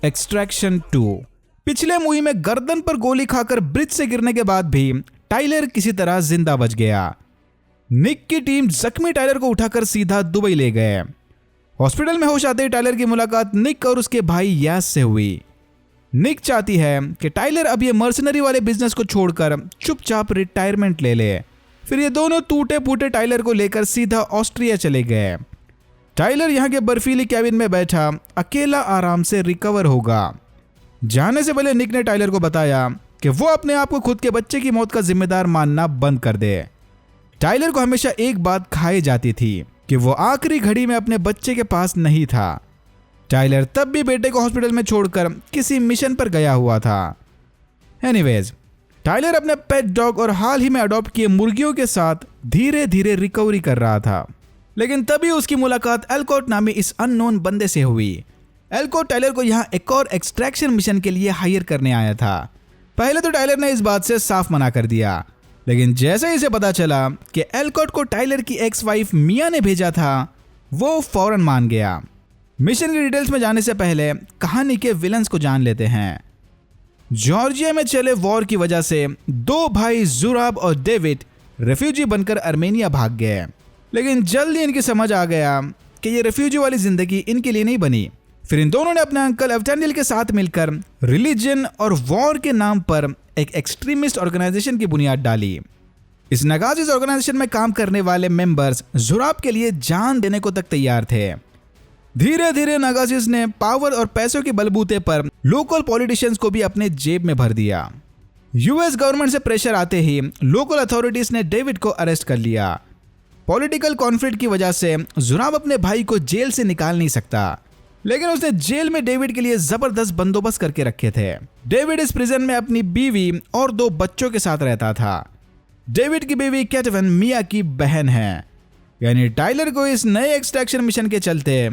Extraction 2। पिछले movie में गर्दन पर गोली खाकर ब्रिज से गिरने के बाद भी टाइलर किसी तरह जिंदा बच गया। निक की टीम जख्मी टाइलर को उठाकर सीधा दुबई ले गए। हॉस्पिटल में होश आते ही टाइलर की मुलाकात निक और उसके भाई यास से हुई। निक चाहती है कि टाइलर अब ये मर्सनरी वाले बिजनेस को छोड़कर चुपचाप रिटायरमेंट ले ले। फिर ये दोनों टूटे फूटे टाइलर को लेकर सीधा ऑस्ट्रिया चले गए। टाइलर यहाँ के बर्फीली कैबिन में बैठा अकेला आराम से रिकवर होगा। जाने से पहले निक ने टाइलर को बताया कि वो अपने आप को खुद के बच्चे की मौत का जिम्मेदार मानना बंद कर दे। टाइलर को हमेशा एक बात खाई जाती थी कि वो आखिरी घड़ी में अपने बच्चे के पास नहीं था। टाइलर तब भी बेटे को हॉस्पिटल में छोड़कर किसी मिशन पर गया हुआ था। एनीवेज, टाइलर अपने पेट डॉग और हाल ही में अडॉप्ट किए मुर्गियों के साथ धीरे धीरे रिकवरी कर रहा था। लेकिन तभी उसकी मुलाकात एल्कोट नामी इस अननोन बंदे से हुई। एल्कोट टाइलर को यहाँ एक और एक्सट्रैक्शन मिशन के लिए हायर करने आया था। पहले तो टाइलर ने इस बात से साफ मना कर दिया, लेकिन जैसे ही इसे पता चला कि एल्कोट को टाइलर की एक्स वाइफ मिया ने भेजा था, वो फौरन मान गया। मिशन की डिटेल्स में जाने से पहले कहानी के विलन्स को जान लेते हैं। जॉर्जिया में चले वॉर की वजह से दो भाई जुराब और डेविड रेफ्यूजी बनकर आर्मेनिया भाग गए। लेकिन जल्दी इनकी समझ आ गया कि ये रेफ्यूजी वाली जिंदगी इनके लिए नहीं बनी। फिर इन दोनों ने अपने अंकल एवटेनियल के साथ मिलकर रिलीजन और वॉर के नाम पर एक एक्सट्रीमिस्ट ऑर्गेनाइजेशन की बुनियाद डाली। इस नागाजिस ऑर्गेनाइजेशन में काम करने वाले मेंबर्स जुराब के लिए जान देने को तक तैयार थे। धीरे धीरे नागाजिस ने पावर और पैसों के बलबूते पर लोकल पॉलिटिशियंस को भी अपने जेब में भर दिया। यूएस गवर्नमेंट से प्रेशर आते ही लोकल अथॉरिटीज ने डेविड को अरेस्ट कर लिया। पॉलिटिकल कॉन्फ्लिक्ट की वजह से जुराब अपने भाई को जेल से निकाल नहीं सकता, लेकिन उसने जेल में डेविड के लिए जबरदस्त बंदोबस्त करके रखे थे। डेविड इस प्रिजन में अपनी बीवी और 2 बच्चों के साथ रहता था। डेविड की बीवी कैटवन मिया की बहन है। यानी टाइलर को इस नए एक्सट्रैक्शन मिशन के चलते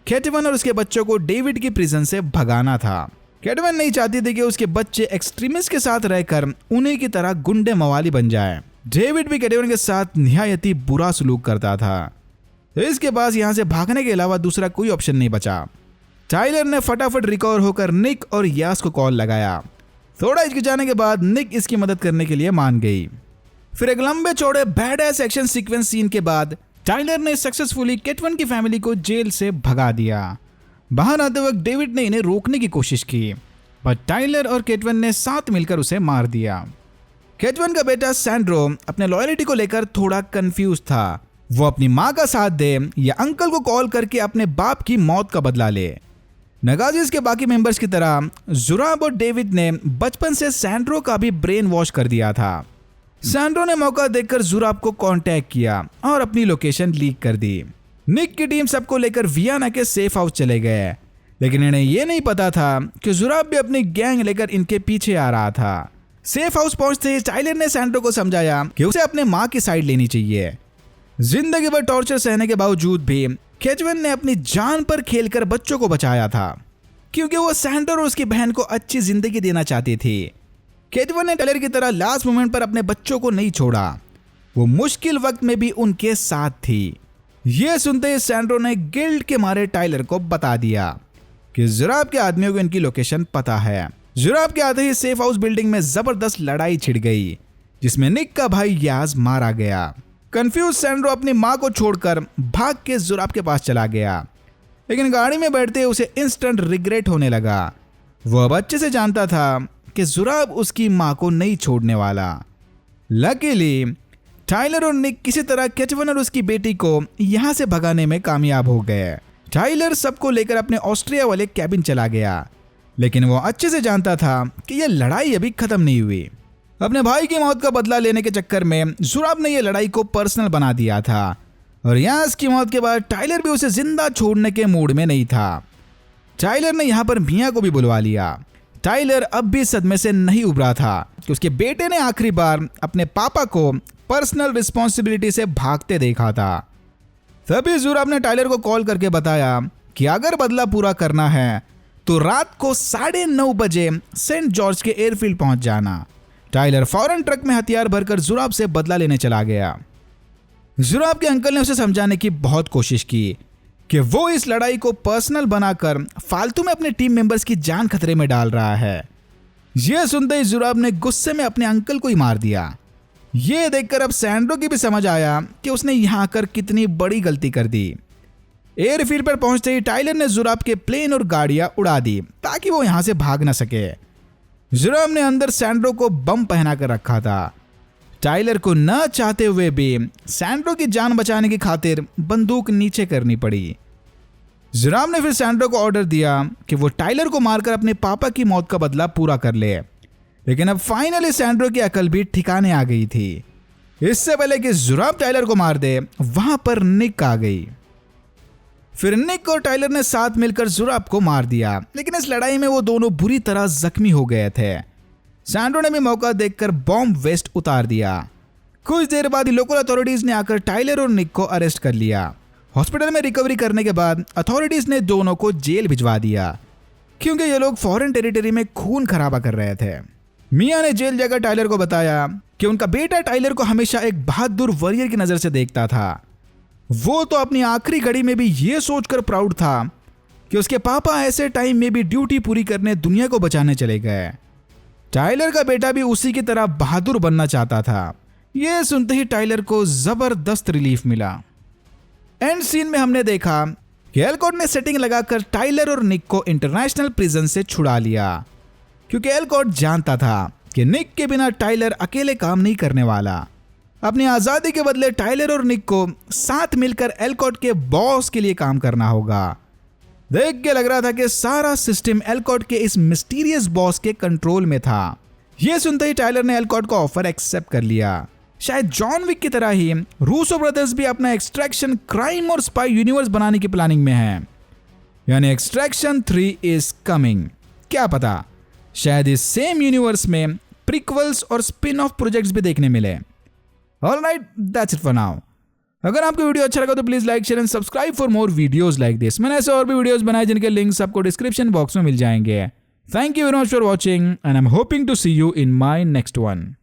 कैटवन और उसके बच्चों को डेविड की प्रिजन से भगाना था। कैटवन नहीं चाहती थी कि उसके बच्चे एक्सट्रीमिस्ट के साथ रहकर उन्हीं की तरह गुंडे मवाली बन जाए। डेविड भी कैटवन के साथ निहायती बुरा सलूक करता था, तो इसके पास यहाँ से भागने के अलावा दूसरा कोई ऑप्शन नहीं बचा। टाइलर ने फटाफट रिकवर होकर निक और यास को कॉल लगाया। थोड़ा हिचकिचाने के बाद निक इसकी मदद करने के लिए मान गई। फिर एक लंबे चौड़े बैडएस एक्शन सीक्वेंस सीन के बाद टाइलर ने सक्सेसफुली कैटवन की फैमिली को जेल से भगा दिया। बाहर आते वक्त डेविड ने इन्हें रोकने की कोशिश की, पर टाइलर और कैटवन ने साथ मिलकर उसे मार दिया। कैटवन का बेटा सैंड्रो अपने लॉयल्टी को लेकर थोड़ा कंफ्यूज था। वो अपनी माँ का साथ दे या अंकल को कॉल करके अपने बाप की मौत का बदला ले। नागाजिस के बाकी मेंबर्स की तरह जुराब और डेविड ने बचपन से सैंड्रो का भी ब्रेन वॉश कर दिया था। सैंड्रो ने मौका देखकर जुराब को कांटेक्ट किया और अपनी लोकेशन लीक कर दी। निक की टीम सबको लेकर वियना के सेफ हाउस चले गए, लेकिन इन्हें यह नहीं पता था कि जुराब भी अपनी गैंग लेकर इनके पीछे आ रहा था। सेफ हाउस पहुंचते ही टाइलर ने सैंड्रो को समझाया कि उसे अपने माँ की साइड लेनी चाहिए। जिंदगी भर टॉर्चर सहने के बावजूद भी कैटवन ने अपनी जान पर खेलकर बच्चों को बचाया था, क्योंकि वो सैंड्रो और उसकी बहन को अच्छी जिंदगी देना चाहती थी। कैटवन ने टाइलर की तरह लास्ट मोमेंट पर अपने बच्चों को नहीं छोड़ा। वो मुश्किल वक्त में भी उनके साथ थी। ये सुनते ही सैंड्रो ने गिल्ट के मारे टाइलर को बता दिया कि जुराब के आदमियों को इनकी लोकेशन पता है। जुराब के आते ही सेफ हाउस बिल्डिंग में जबरदस्त लड़ाई छिड़ गई, जिसमें निक का भाई याज मारा गया। कंफ्यूज सैंड्रो अपनी माँ को छोड़कर भाग के जुराब के पास चला गया, लेकिन गाड़ी में बैठते उसे इंस्टेंट रिग्रेट होने लगा। वो अब अच्छे से जानता था कि जुराब उसकी माँ को नहीं छोड़ने वाला। लकीली टाइलर और निक किसी तरह कैटवन और उसकी बेटी को यहाँ से भगाने में कामयाब हो गए। टाइलर सबको लेकर अपने ऑस्ट्रिया वाले कैबिन चला गया, लेकिन वो अच्छे से जानता था कि यह लड़ाई अभी खत्म नहीं हुई। अपने भाई की मौत का बदला लेने के चक्कर में जुराब ने यह लड़ाई को पर्सनल बना दिया था, और यास की मौत के बाद टाइलर भी उसे जिंदा छोड़ने के मूड में नहीं था। टाइलर ने यहाँ पर मिया को भी बुलवा लिया। टाइलर अब भी सदमे से नहीं उभरा था कि उसके बेटे ने आखिरी बार अपने पापा को पर्सनल रिस्पॉन्सिबिलिटी से भागते देखा था। तभी जुराब ने टाइलर को कॉल करके बताया कि अगर बदला पूरा करना है तो रात को 9:30 बजे सेंट जॉर्ज के एयरफील्ड पहुंच जाना। टाइलर फौरन ट्रक में हथियार भरकर जुराब से बदला लेने चला गया। जुराब के अंकल ने उसे समझाने की बहुत कोशिश की कि वो इस लड़ाई को पर्सनल बनाकर फालतू में अपने टीम मेंबर्स की जान खतरे में डाल रहा है। यह सुनते ही जुराब ने गुस्से में अपने अंकल को ही मार दिया। यह देखकर अब सैंड्रो की भी समझ आया कि उसने यहां आकर कितनी बड़ी गलती कर दी। एयरफील्ड पर पहुंचते ही टाइलर ने जुराब के प्लेन और गाड़ियां उड़ा दी ताकि वो यहां से भाग न सके। जुराब ने अंदर सैंड्रो को बम पहना कर रखा था। टाइलर को न चाहते हुए भी सैंड्रो की जान बचाने की खातिर बंदूक नीचे करनी पड़ी। जुराब ने फिर सैंड्रो को ऑर्डर दिया कि वो टाइलर को मारकर अपने पापा की मौत का बदला पूरा कर ले। लेकिन अब फाइनली सैंड्रो की अकल भी ठिकाने आ गई थी। इससे पहले कि जुराब टाइलर को मार दे, वहां पर निक आ गई। फिर निक और टाइलर ने साथ मिलकर जुराब को मार दिया, लेकिन इस लड़ाई में वो दोनों बुरी तरह जख्मी हो गए थे। सैंड्रो ने भी मौका देखकर बॉम्ब वेस्ट उतार दिया। कुछ देर बाद लोकल अथॉरिटीज ने आकर टाइलर और निक को अरेस्ट कर लिया। हॉस्पिटल में रिकवरी करने के बाद अथॉरिटीज ने दोनों को जेल भिजवा दिया क्योंकि ये लोग फॉरेन टेरिटरी में खून खराबा कर रहे थे। मिया ने जेल जाकर टाइलर को बताया कि उनका बेटा टाइलर को हमेशा एक बहादुर वॉरियर की नजर से देखता था। वो तो अपनी आखिरी घड़ी में भी ये सोचकर प्राउड था कि उसके पापा ऐसे टाइम में भी ड्यूटी पूरी करने दुनिया को बचाने चले गए। टाइलर का बेटा भी उसी की तरह बहादुर बनना चाहता था। यह सुनते ही टाइलर को जबरदस्त रिलीफ मिला। एंड सीन में हमने देखा कि एलकॉट ने सेटिंग लगाकर टाइलर और निक को इंटरनेशनल प्रिजन से छुड़ा लिया क्योंकि एलकॉट जानता था कि निक के बिना टाइलर अकेले काम नहीं करने वाला। अपनी आजादी के बदले टाइलर और निक को साथ मिलकर एलकॉट के बॉस के लिए काम करना होगा। देख के लग रहा था कि सारा सिस्टम एलकॉट के इस मिस्टीरियस बॉस के कंट्रोल में था। यह सुनते ही टाइलर ने एलकॉट का ऑफर एक्सेप्ट कर लिया। शायद जॉन विक की तरह ही रूसो ब्रदर्स भी अपना एक्सट्रैक्शन क्राइम और स्पाई यूनिवर्स बनाने की प्लानिंग में है, यानी एक्सट्रैक्शन 3 इज कमिंग। क्या पता शायद इस सेम यूनिवर्स में प्रीक्वल्स और स्पिन ऑफ प्रोजेक्ट्स भी देखने मिले। Alright, that's it for now. अगर आपको वीडियो अच्छा लगा तो please like share and subscribe for more videos like this. मैंने ऐसे और भी वीडियोस बनाए जिनके लिंक्स आपको डिस्क्रिप्शन बॉक्स में मिल जाएंगे। Thank you very much for watching and I am hoping to see you in my next one.